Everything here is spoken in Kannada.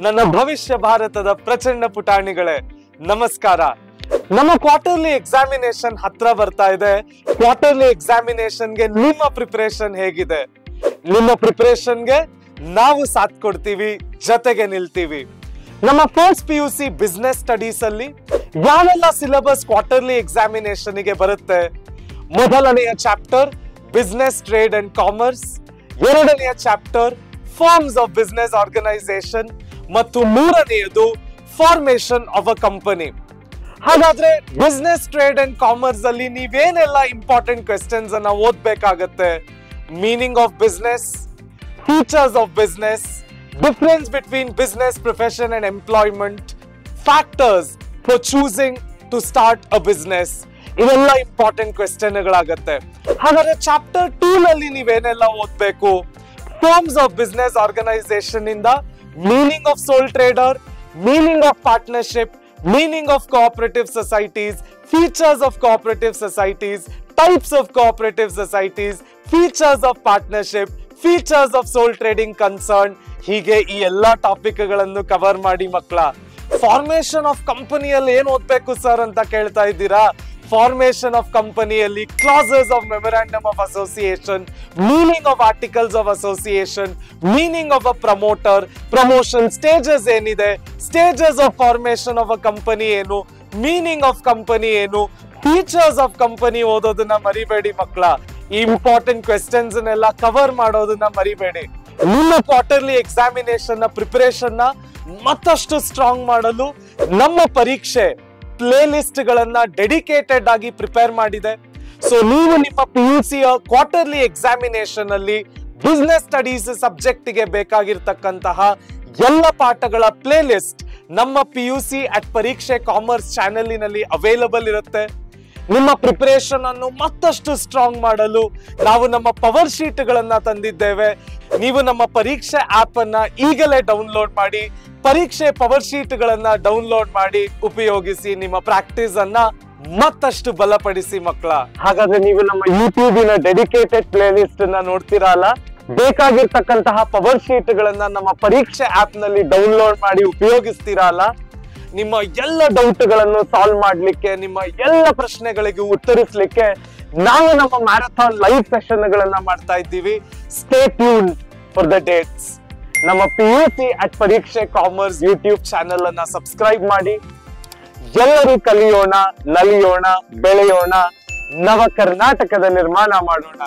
ನನ್ನ ಭವಿಷ್ಯ ಭಾರತದ ಪ್ರಚಂಡ ಪುಟಾಣಿಗಳೇ ನಮಸ್ಕಾರ. ನಮ್ಮ ಕ್ವಾರ್ಟರ್ಲಿ ಎಕ್ಸಾಮಿನೇಷನ್ ಹತ್ರ ಬರ್ತಾ ಇದೆ. ಕ್ವಾರ್ಟರ್ಲಿ ಎಕ್ಸಾಮಿನೇಷನ್ಗೆ ನಿಮ್ಮ ಪ್ರಿಪರೇಷನ್ ಹೇಗಿದೆ? ನಿಮ್ಮ ಪ್ರಿಪರೇಷನ್ಗೆ ನಾವು ಸಾಥ್ ಕೊಡ್ತೀವಿ, ಜೊತೆಗೆ ನಿಲ್ತೀವಿ. ನಮ್ಮ ಫಸ್ಟ್ PUC ಬಿಸ್ನೆಸ್ ಸ್ಟಡೀಸ್ ಅಲ್ಲಿ ಯಾವೆಲ್ಲ ಸಿಲೆಬಸ್ ಕ್ವಾರ್ಟರ್ಲಿ ಎಕ್ಸಾಮಿನೇಷನ್ ಗೆ ಬರುತ್ತೆ? ಮೊದಲನೆಯ chapter business trade and commerce, ಎರಡನೆಯ chapter forms of business organisation ಮತ್ತು ಮೂರನೆಯದು ಫಾರ್ಮೇಶನ್ ಆಫ್ ಅ ಕಂಪನಿ. ಹಾಗಾದ್ರೆ ಬಿಸ್ನೆಸ್ ಟ್ರೇಡ್ ಅಂಡ್ ಕಾಮರ್ಸ್ ಅಲ್ಲಿ ನೀವೇನೆಲ್ಲ ಇಂಪಾರ್ಟೆಂಟ್ ಕ್ವೆಶ್ಚನ್ಸ್ ಅನ್ನ ಓದ್ಬೇಕಾಗತ್ತೆ? Meaning of business, features of business, difference between business profession and employment, factors for choosing to start a business, ಇವೆಲ್ಲ ಇಂಪಾರ್ಟೆಂಟ್ ಕ್ವೆಶ್ಚನ್ಗಳಾಗತ್ತೆ. ಹಾಗಾದ್ರೆ ಚಾಪ್ಟರ್ 2 ನಲ್ಲಿ ನೀವೇನೆಲ್ಲ ಓದ್ಬೇಕು? ಫಾರ್ಮ್ಸ್ ಆಫ್ ಬಿಸ್ನೆಸ್ ಆರ್ಗನೈಸೇಷನ್ ಇಂದ meaning of sole trader, meaning of partnership, meaning of cooperative societies, features of cooperative societies, types of cooperative societies, features of partnership, features of sole trading concern, ಹೀಗೆ ಈ ಎಲ್ಲಾ ಟಾಪಿಕ್ ಗಳನ್ನು ಕವರ್ ಮಾಡಿ ಮಕ್ಕಳ. ಫಾರ್ಮೇಶನ್ ಆಫ್ ಕಂಪನಿಯಲ್ಲಿ ಏನ್ ಓದ್ಬೇಕು ಸರ್ ಅಂತ ಕೇಳ್ತಾ ಇದ್ದೀರಾ? ಫಾರ್ಮೇಶನ್ ಆಫ್ ಕಂಪನಿಯಲ್ಲಿ clauses of memorandum of association, meaning of articles of association, meaning of a promoter, promotion stages ಏನಿದೆ, stages of formation of a company ಏನು, ಮೀನಿಂಗ್ ಆಫ್ ಕಂಪನಿ ಏನು, ಫೀಚರ್ಸ್ ಆಫ್ ಕಂಪನಿ ಓದೋದನ್ನ ಮರಿಬೇಡಿ ಮಕ್ಕಳ. ಈ ಇಂಪಾರ್ಟೆಂಟ್ ಕ್ವೆಶ್ಚನ್ಸ್ ನೆಲ್ಲ ಕವರ್ ಮಾಡೋದನ್ನ ಮರಿಬೇಡಿ. ನಿಮ್ಮ ಕ್ವಾರ್ಟರ್ಲಿ ಎಕ್ಸಾಮಿನೇಷನ್ ನ ಪ್ರಿಪರೇಷನ್ ನ ಮತ್ತಷ್ಟು ಸ್ಟ್ರಾಂಗ್ ಮಾಡಲು ನಮ್ಮ ಪರೀಕ್ಷೆ ಪ್ಲೇ ಲಿಸ್ಟ್ ಗಳನ್ನ ಡೆಡಿಕೇಟೆಡ್ ಆಗಿ ಪ್ರಿಪೇರ್ ಮಾಡಿದೆ. ಸೊ ನೀವು ನಿಮ್ಮ PUC ಕ್ವಾರ್ಟರ್ಲಿ ಎಕ್ಸಾಮಿನೇಷನ್ ಅಲ್ಲಿ ಬಿಸ್ನೆಸ್ ಸ್ಟಡೀಸ್ ಸಬ್ಜೆಕ್ಟ್ ಗೆ ಬೇಕಾಗಿರ್ತಕ್ಕಂತಹ ಎಲ್ಲ ಪಾಠಗಳ ಪ್ಲೇ ಲಿಸ್ಟ್ ನಮ್ಮ PUC ಅಟ್ ಪರೀಕ್ಷೆ ಕಾಮರ್ಸ್ ಚಾನೆಲಿನಲ್ಲಿ ಅವೈಲಬಲ್ ಇರುತ್ತೆ. ನಿಮ್ಮ ಪ್ರಿಪರೇಷನ್ ಅನ್ನು ಮತ್ತಷ್ಟು ಸ್ಟ್ರಾಂಗ್ ಮಾಡಲು ನಾವು ನಮ್ಮ ಪವರ್ ಶೀಟ್ ಗಳನ್ನ ತಂದಿದ್ದೇವೆ. ನೀವು ನಮ್ಮ ಪರೀಕ್ಷೆ ಆಪ್ ಅನ್ನ ಈಗಲೇ ಡೌನ್ಲೋಡ್ ಮಾಡಿ ಪರೀಕ್ಷೆ ಪವರ್ ಶೀಟ್ ಗಳನ್ನ ಡೌನ್ಲೋಡ್ ಮಾಡಿ ಉಪಯೋಗಿಸಿ ನಿಮ್ಮ ಪ್ರಾಕ್ಟೀಸ್ ಅನ್ನ ಮತ್ತಷ್ಟು ಬಲಪಡಿಸಿ ಮಕ್ಕಳ. ಹಾಗಾದ್ರೆ ನೀವು ನಮ್ಮ ಯೂಟ್ಯೂಬಿನ ಡೆಡಿಕೇಟೆಡ್ ಪ್ಲೇ ಲಿಸ್ಟ್ ಅನ್ನ ನೋಡ್ತೀರಲ್ಲ, ಬೇಕಾಗಿರ್ತಕ್ಕಂತಹ ಪವರ್ ಶೀಟ್ ಗಳನ್ನ ನಮ್ಮ ಪರೀಕ್ಷೆ ಆಪ್ ನಲ್ಲಿ ಡೌನ್ಲೋಡ್ ಮಾಡಿ ಉಪಯೋಗಿಸ್ತೀರಲ್ಲ, ನಿಮ್ಮ ಎಲ್ಲ ಡೌಟ್ ಗಳನ್ನು ಸಾಲ್ವ್ ಮಾಡ್ಲಿಕ್ಕೆ, ನಿಮ್ಮ ಎಲ್ಲ ಪ್ರಶ್ನೆಗಳಿಗೆ ಉತ್ತರಿಸಲಿಕ್ಕೆ ನಾವು ನಮ್ಮ ಮ್ಯಾರಥಾನ್ ಲೈವ್ ಸೆಷನ್ ಗಳನ್ನ ಮಾಡ್ತಾ ಇದ್ದೀವಿ. Stay tune for the dates. ನಮ್ಮ PUC ಅಟ್ ಪರೀಕ್ಷೆ ಕಾಮರ್ಸ್ ಯೂಟ್ಯೂಬ್ ಚಾನೆಲ್ ಅನ್ನ ಸಬ್ಸ್ಕ್ರೈಬ್ ಮಾಡಿ. ಎಲ್ಲರೂ ಕಲಿಯೋಣ, ನಲಿಯೋಣ, ಬೆಳೆಯೋಣ, ನವ ಕರ್ನಾಟಕದ ನಿರ್ಮಾಣ ಮಾಡೋಣ.